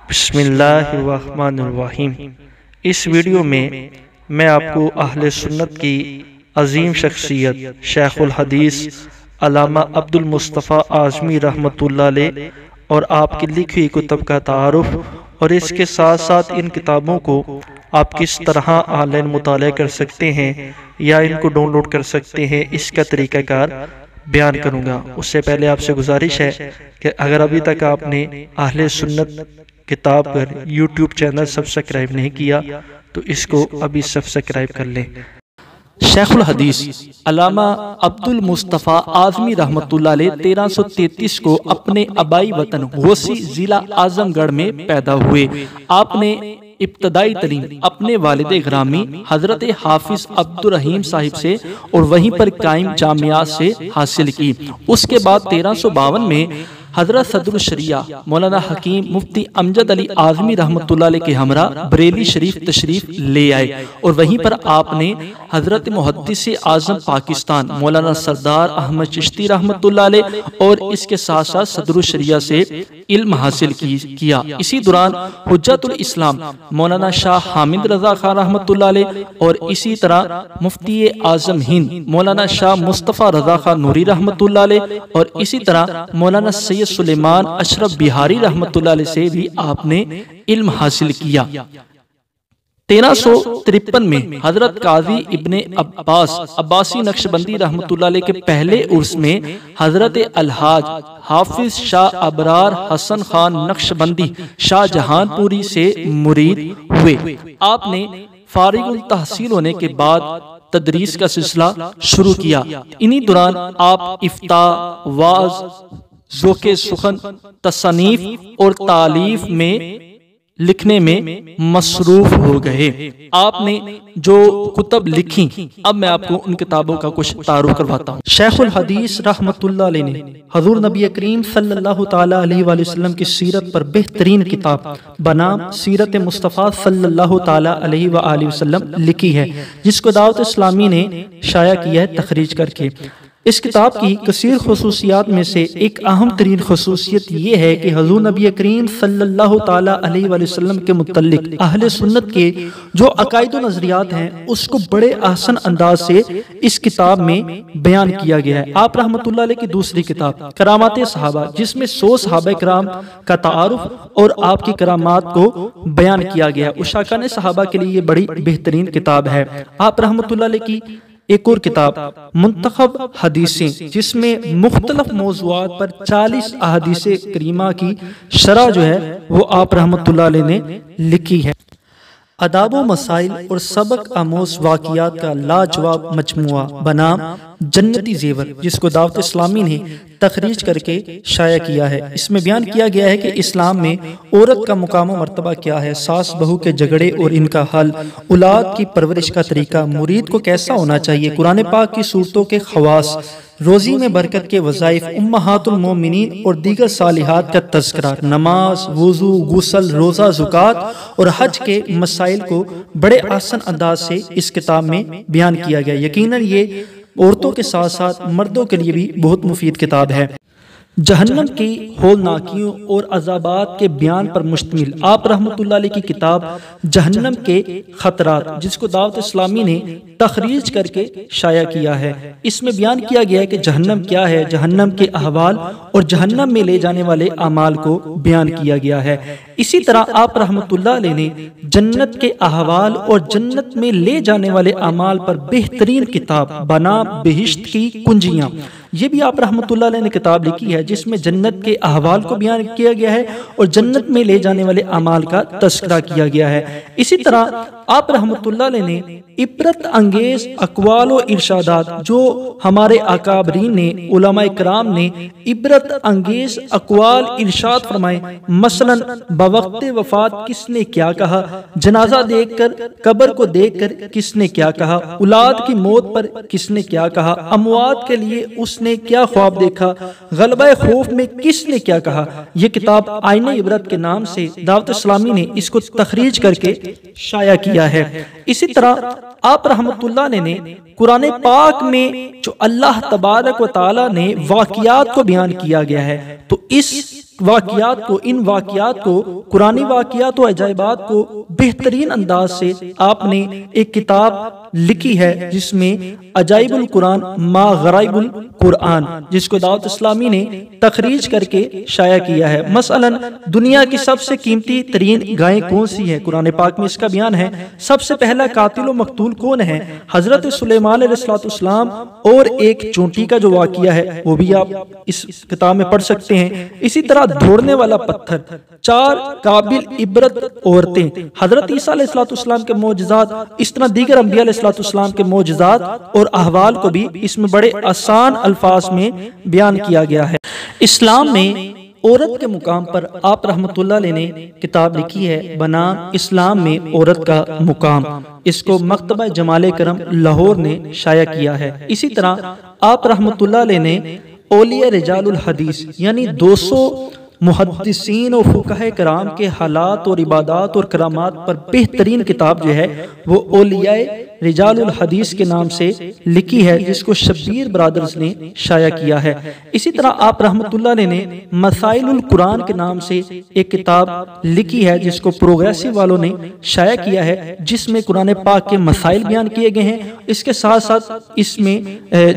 बिस्मिल्लाहिर्रहमानिर्रहीम। इस वीडियो में मैं आपको अहले सुन्नत की अजीम शख्सियत शेखुल हदीस अल्लामा अब्दुल मुस्तफ़ा आज़मी रहमतुल्लाह अलैह और आपकी लिखी हुई कुतुब का तारुफ और इसके साथ साथ इन किताबों को आप किस तरह ऑनलाइन मुताला कर सकते हैं या इनको डाउनलोड कर सकते हैं, इसका तरीक़ाकार बयान करूँगा। उससे पहले आपसे गुजारिश है कि अगर अभी तक आपने अहले सुन्नत किताब पर यूट्यूब चैनल सब्सक्राइब नहीं किया तो इसको अभी सब्सक्राइब कर लें। शेखुल हदीस अल्लामा अब्दुल मुस्तफ़ा आज़मी रहमतुल्लाह अलैह 1333 को अपने आबाई वतन गौसी जिला आजमगढ़ में पैदा हुए। आपने इब्तदाई तालीम अपने वालिद ग्रामी हजरत हाफिज अब्दुल रहीम साहिब से और वहीं पर कायम जामियात से हासिल की। उसके बाद 1352 में हजरत सदरुल शरिया मौलाना हकीम मुफ्ती अमजद अली आज़मी रहमतुल्लाह अलैह के हमरा बरेली शरीफ तशरीफ ले आए और वहीं पर आपने हजरत मुहद्दिस आज़म पाकिस्तान मौलाना सरदार अहमद चिश्ती रहमतुल्लाह अलैह और इसके साथ साथ सदरुल शरिया से इल्म हासिल किया। इसी दौरान हुज्जतुल इस्लाम मौलाना शाह हामिद रजा खान रहमतुल्लाह अलैह और इसी तरह मुफ्ती आज़म हिंद मौलाना शाह मुस्तफ़ा रजा खान नूरी रहमतुल्लाह अलैह और इसी तरह मौलाना सैयद सुलेमान अशरफ बिहारी रहमतुल्लाह अलैह से भी आपने इल्म हासिल किया। 1353 में हजरत काजी इब्ने अब्बास अब्बासी नक्शबंदी रहमतुल्लाह अलैह के पहले उर्स में हजरत अलहाज हाफिज शाह अबरार हसन खान नक्शबंदी शाहजहानपुरी से मुरीद हुए। आपने फारिगुल तहसील होने के बाद तदरीस का सिलसिला शुरू किया। इन्हीं दौरान आप इफ्ता, वाज, ज़ोके सुखन, तसनीफ और तालीफ में लिखने में मसरूफ हो गए। आपने जो कुतब लिखी, अब मैं आपको उन किताबों का कुछ तारुफ करवाता हूँ। शेखुल हदीस रहमतुल्लाह अलैह ने हजूर नबी करीम सल्लल्लाहु ताला अलैहि वसल्लम की सीरत पर बेहतरीन किताब बनाम सीरत मुस्तफ़ा सल्लल्लाहु ताला अलैहि वसल्लम लिखी है, जिसको दावत इस्लामी ने शाया किया है तखरीज करके। इस किताब की कसीर खुसूसियात में से एक अहम तरीन खुसूसियत ये है कि हजूर नबी करीम सल्लल्लाहु ताला अलैहि वसल्लम के मुतल्लिक अहले सुन्नत के जो अकायद व नजरियात हैं उसको बड़े आसान अंदाज से इस किताब में बयान किया गया है। आप रहमतुल्लाह अलैह की दूसरी किताब करामात सहाबा, जिसमें 100 सहाबा किराम का तारुफ और आपकी करामात को बयान किया गया है, उशाकान सहाबा के लिए ये बड़ी बेहतरीन किताब है। आप रहमतुल्लाह अलैह की एक और किताब मुंतखब हदीसें, जिसमें मुख्तलिफ मौज़ूआत पर 40 अहादीसे करीमा की शरह जो है वो आप रहमतुल्लाह अलैह ने लिखी है। अदाब व मसाइल और सबक आमोज वाक़ियात का लाजवाब मजमुआ बनाम जन्नती जेवर, जिसको दावत इस्लामी ने तखरीज करके शाया किया है। इसमें बयान किया गया है कि इस्लाम में औरत का मुकाम व मर्तबा क्या है, सास बहू के झगड़े और इनका हल, औलाद की परवरिश का तरीका, मुरीद को कैसा होना चाहिए, कुरान पाक की सूरतों के खवास, रोजी में बरकत के वज़ाइफ, उम्महातुल मोमिनीन और दीगर सालिहात का तज़किरा, नमाज, वुज़ू, गुस्ल, रोज़ा, ज़ुकात और हज के मसाइल को बड़े आसान अंदाज से इस किताब में बयान किया गया। यकीनन ये औरतों के साथ साथ मर्दों के लिए भी बहुत मुफीद किताब है। जहन्नम की होलनाकियों और अज़ाबात के बयान पर मुश्तमिल आप रहमतुल्लाह अलैह की किताब जहन्नम के खतरात, जिसको दावत इस्लामी ने तखरीज करके शाया किया है। इसमें बयान किया गया है कि जहन्नम क्या है, जहन्नम के अहवाल और जहन्नम में ले जाने वाले अमाल को बयान किया गया है। इसी तरह आप रहमतुल्लाह अलैह ने जन्नत के अहवाल और जन्नत में ले जाने वाले अमाल पर बेहतरीन किताब बना बेहिश्त की कुंजियां, ये भी आप रहमतुल्लाह अलैह ने किताब लिखी है, जिसमें जन्नत के अहवाल को बयान किया गया है और जन्नत में ले जाने वाले अमाल का तस्करा किया गया है। इसी तरह आप रहमतुल्लाह अलैह ने इबरत अंगेज अक़वाल व इरशादात, जो हमारे अकाबरीन ने उलमाए किराम ने इबरत अंगेज अक़वाल इरशाद फरमाए, मसलन बवक्त वफात किसने क्या कहा, जनाजा देखकर, कब्र को देखकर किसने क्या कहा, औलाद की मौत पर किसने क्या कहा, अमवात के लिए उसने क्या ख्वाब देखा, गलबा खौफ में किसने क्या कहा। यह किताब आईने इबरत के नाम से दावत इस्लामी ने इसको तखरीज करके शाया किया है। इसी तरह आप रहमतुल्लाह ने कुरान पाक में जो अल्लाह तबारक व तआला ने वाक़ियात को बयान किया गया है, तो इस वाक़ियात को, इन वाक़ियात को, कुरानी वाक़ियात व अजाइबात को बेहतरीन अंदाज से आपने एक किताब लिखी है जिसमें अजाइबुल कुरान मा गराइबुल कुरान, जिसको दावत इस्लामी ने तखरीज करके शाया किया है। मसलन दुनिया की सबसे कीमती तरीन गायें कौन सी है, कुरान पाक में इसका बयान है। सबसे पहला कातिल व मकतूल कौन है, हजरत सुलेमान अलैहिस्सलाम, और एक चोंटी का जो वाक़िया है वो भी आप इस किताब में पढ़ सकते हैं। इसी तरह दौड़ने वाला पत्थर, 4 काबिल इबरत औरतें, हजरत ईसा अलैहिस्सलाम के मौजज़ात, इस तरह दीगर अंबिया अलैहिस्सलाम के मौजज़ात और अहवाल को भी इसमें बड़े आसान अल्फाज में बयान किया गया है। इस्लाम में औरत के मुकाम पर आप रहमतुल्लाह अलैह ने किताब लिखी है बनाम इस्लाम में औरत का मुकाम। इसको मकतबा जमाले करम लाहौर ने शाया किया है। इसी तरह आप रहमतुल्लाह अलैह ने औलिया रिजालुल हदीस यानी 200 मुहद्दिसीन और फुक़हा कराम के हालात और इबादात और करामात पर बेहतरीन किताब जो है वो औलिया रिजालुल हदीस के नाम से लिखी है, जिसको शब्बीर ब्रदर्स ने शाया किया है। इसी तरह आप रहमतुल्लाह अलैह ने मसाइलुल कुरान के नाम से एक किताब लिखी है जिसको प्रोग्रेसिव वालों ने शाया किया है, जिसमें कुरान पाक के मसाइल बयान किए गए हैं। इसके साथ साथ इसमें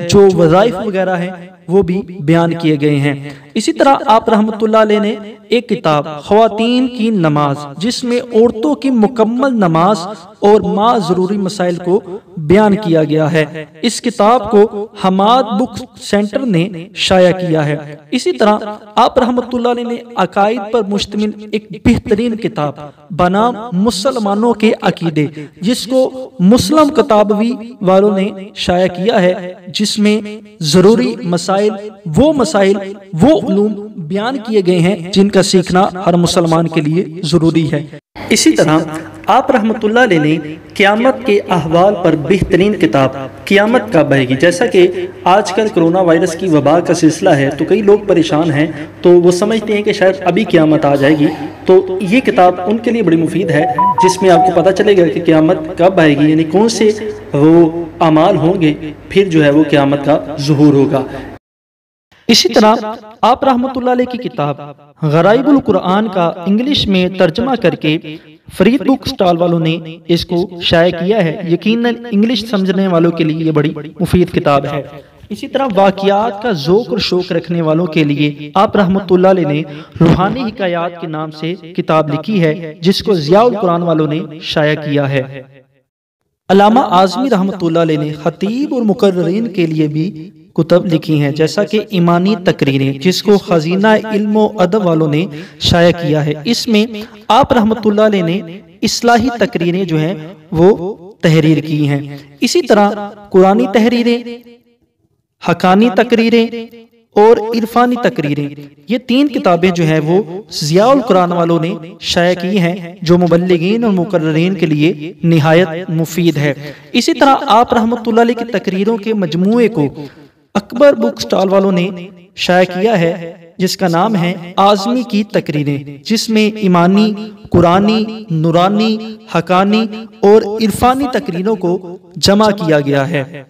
जो वज़ाइफ वगैरह हैं वो भी बयान किए गए हैं। इसी तरह आप रहमतुल्लाह अलैह ने एक किताब ख़वातीन की नमाज, जिसमें औरतों की मुकम्मल नमाज और माँ ज़रूरी मसाइल को बयान किया गया है। इस किताब को हमाद बुक सेंटर ने शाया किया है। इसी तरह आप रहमतुल्लाह अलैह ने अकायद पर मुश्तमिल एक बेहतरीन किताब बनाम मुसलमानों के अकीदे, जिसको मुस्लिम किताबवी वालों ने शाया किया है, जिसमें ज़रूरी मसाइल वो उलूम बयान किए गए हैं जिनका सीखना हर मुसलमान के लिए ज़रूरी है। इसी तरह आप रहमतुल्लाह अलैह ने क़यामत के अहवाल पर बेहतरीन किताब क़यामत कब आएगी, जैसा कि आजकल कोरोना वायरस की वबा का सिलसिला है तो कई लोग परेशान हैं, तो वो समझते हैं कि शायद अभी क़यामत आ जाएगी। तो ये किताब उनके लिए बड़ी मुफीद है, जिसमें आपको पता चलेगा कि क़यामत कब आएगी, यानी कौन से वो अमाल होंगे, फिर जो है वो क़यामत का ज़ुहूर होगा। इसी तरह आप रहमतुल्लाह अलैह की किताब गराइबुल कुरान का इंग्लिश में तर्जमा करके फरीद बुक स्टॉल वालों ने इसको शाया किया है। यकीनन इंग्लिश समझने वालों के लिए ये बड़ी मुफीद किताब है। इसी तरह वाक़ियात का ज़ौक़ और शौक़ रखने वालों के लिए आप रहमतुल्लाह अलैह ने रूहानी हिकायात के नाम से किताब लिखी है, जिसको ज़ियाउल कुरान वालों ने शाया किया है। अल्लामा आज़मी रहमतुल्लाह अलैह ने खतीब और मुकर्रिरीन के लिए भी कुतब लिखी हैं, जैसा कि ईमानी तकरीरें, जिसको खजीना इल्म व अदब वालों ने शाया किया है। इसमें आप रहमतुल्लाह अलैह ने इस्लाही तकरीरें जो हैं वो तहरीर की हैं। इसी तरह कुरानी तहरीरें, हकानी तकरीरें और इरफानी तकरीरें, ये 3 किताबें जो हैं वो ज़ियाउल कुरान वालों ने शाया की हैं, जो मुबल्लिगीन और मुकर्रिरीन के लिए निहायत मुफीद है। इसी तरह आप रहमतुल्लाह अलैह की तकरीरों के मजमूए को अकबर बुक स्टॉल वालों ने शाया किया है, जिसका नाम है आज़मी की तकरीरें, जिसमें ईमानी, कुरानी, नूरानी, हकानी और इरफानी तकरीरों को जमा किया गया है।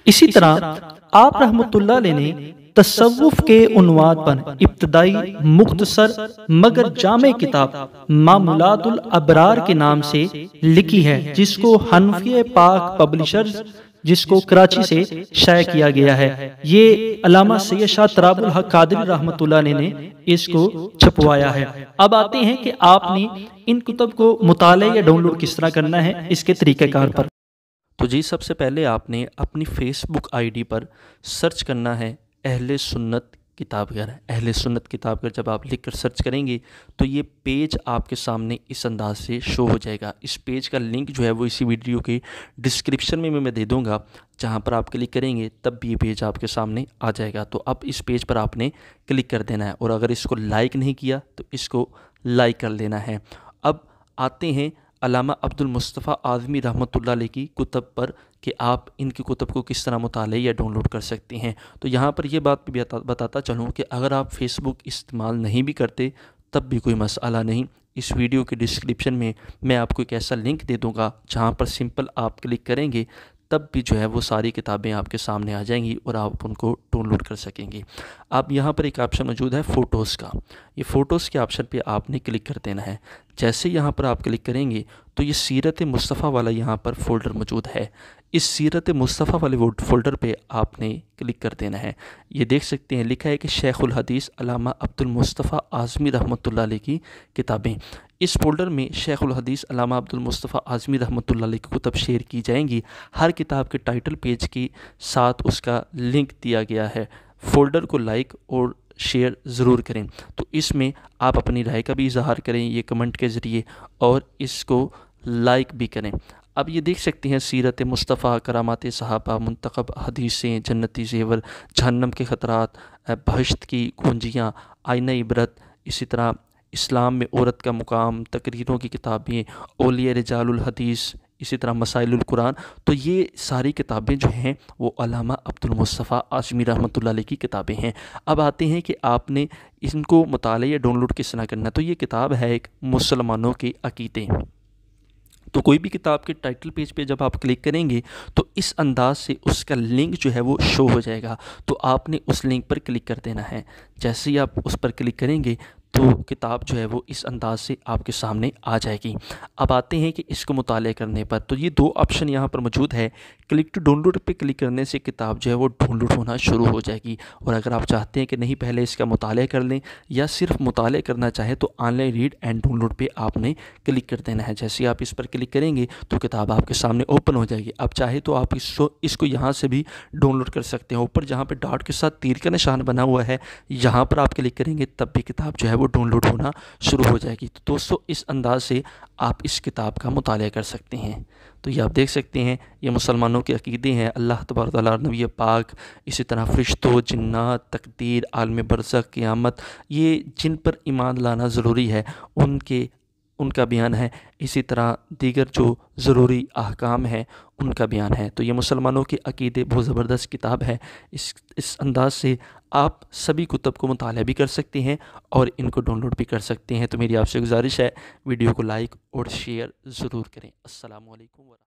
इसी तरह आप रहमतुल्लाह अलैह ने तसव्वुफ के उन्वान पर इब्तदाई मुख्तसर मगर जामे किताब मामूलातुल अबरार के नाम से लिखी है, जिसको हनफी पाक पब्लिशर्स, जिसको कराची से शाया किया गया है। ये अल्लामा सैयद शाह तराबुल हक कादरी रहमतुल्लाह अलैह ने इसको छपवाया है। अब आते हैं कि आपने इन कुतब को मुताले या डाउनलोड किस तरह करना है, इसके तरीक़ेकार पर। तो जी सबसे पहले आपने अपनी फेसबुक आईडी पर सर्च करना है अहले सुन्नत किताबघर। अहले सुन्नत किताबघर जब आप लिख कर सर्च करेंगे तो ये पेज आपके सामने इस अंदाज से शो हो जाएगा। इस पेज का लिंक जो है वो इसी वीडियो के डिस्क्रिप्शन में मैं दे दूंगा, जहां पर आप क्लिक करेंगे तब भी ये पेज आपके सामने आ जाएगा। तो अब इस पेज पर आपने क्लिक कर देना है, और अगर इसको लाइक नहीं किया तो इसको लाइक कर लेना है। अब आते हैं अल्लामा अब्दुल मुस्तफ़ा आज़मी रहमतुल्लाह अलैह की कुतब पर कि आप इनकी कुतब को किस तरह मुताले या डाउनलोड कर सकते हैं। तो यहाँ पर यह बात भी बताता चलूँ कि अगर आप फेसबुक इस्तेमाल नहीं भी करते तब भी कोई मसला नहीं, इस वीडियो के डिस्क्रिप्शन में मैं आपको एक ऐसा लिंक दे दूँगा जहाँ पर सिंपल आप क्लिक करेंगे तब भी जो है वो सारी किताबें आपके सामने आ जाएंगी और आप उनको डाउनलोड कर सकेंगे। अब यहाँ पर एक ऑप्शन मौजूद है फ़ोटोज़ का। ये फ़ोटोज़ के ऑप्शन पे आपने क्लिक कर देना है। जैसे यहाँ पर आप क्लिक करेंगे तो ये सीरत मुस्तफ़ा वाला यहाँ पर फ़ोल्डर मौजूद है। इस सीरत मुस्तफ़ा वाले फ़ोल्डर पे आपने क्लिक कर देना है। ये देख सकते हैं लिखा है कि शेखुल हदीस अल्लामा अब्दुल मुस्तफ़ा आज़मी रहमतुल्लाह अलैह की किताबें। इस फ़ोल्डर में शेखुल हदीस अल्लामा अब्दुल मुस्तफ़ा आज़मी रहमतुल्लाह अलैह की कुतुब शेयर की जाएंगी। हर किताब के टाइटल पेज के साथ उसका लिंक दिया गया है। फ़ोल्डर को लाइक और शेयर ज़रूर करें। तो इसमें आप अपनी राय का भी इजहार करें ये कमेंट के ज़रिए और इसको लाइक भी करें। अब ये देख सकते हैं सीरत मुस्तफ़ा, करामात सहाबा, मुंतखब हदीसें, जन्नती ज़ेवर, जहन्नम के ख़तरात, बहश्त की कुंजियाँ, आईना इबरत, इसी तरह इस्लाम में औरत का मुकाम, तकरीरों की किताबें, औलिया रिजालुल हदीस, इसी तरह मसाइलुल कुरान। तो ये सारी किताबें जो हैं वो अल्लामा अब्दुल मुस्तफ़ा आज़मी रहमतुल्लाह अलैह की किताबें हैं। अब आते हैं कि आपने इनको मुताला या डाउनलोड किस तरह करना है। तो ये किताब है एक मुसलमानों के अक़ीदे। तो कोई भी किताब के टाइटल पेज पे जब आप क्लिक करेंगे तो इस अंदाज से उसका लिंक जो है वो शो हो जाएगा। तो आपने उस लिंक पर क्लिक कर देना है। जैसे ही आप उस पर क्लिक करेंगे तो किताब जो है वो इस अंदाज से आपके सामने आ जाएगी। अब आते हैं कि इसको मुताले करने पर तो ये दो ऑप्शन यहाँ पर मौजूद है। क्लिक टू डाउनलोड पे क्लिक करने से किताब जो है वो डाउनलोड होना शुरू हो जाएगी। और अगर आप चाहते हैं कि नहीं पहले इसका मुताले कर लें या सिर्फ मुताले करना चाहें तो ऑनलाइन रीड एंड डाउनलोड पे आपने क्लिक कर देना है। जैसे आप इस पर क्लिक करेंगे तो किताब आपके सामने ओपन हो जाएगी। अब चाहे तो आप इसको यहाँ से भी डाउनलोड कर सकते हैं। ऊपर जहाँ पर डॉट के साथ तीर का निशान बना हुआ है यहाँ पर आप क्लिक करेंगे तब भी किताब जो है वो डाउनलोड होना शुरू हो जाएगी। तो दोस्तों इस अंदाज से आप इस किताब का मुताला कर सकते हैं। तो ये आप देख सकते हैं ये मुसलमानों के अक़ीदे हैं। अल्लाह तबारक व तआला, नबी पाक, इसी तरह फ़रिश्तों, जिन्नात, तकदीर, आलम बरज़ख, क़यामत, ये जिन पर ईमान लाना ज़रूरी है उनका बयान है। इसी तरह दीगर जो ज़रूरी अहकाम है उनका बयान है। तो ये मुसलमानों के अक़ीदे बहुत ज़बरदस्त किताब है। इस अंदाज से आप सभी कुतुब को मुताला भी कर सकते हैं और इनको डाउनलोड भी कर सकते हैं। तो मेरी आपसे गुजारिश है वीडियो को लाइक और शेयर ज़रूर करें। अस्सलामु अलैकुम।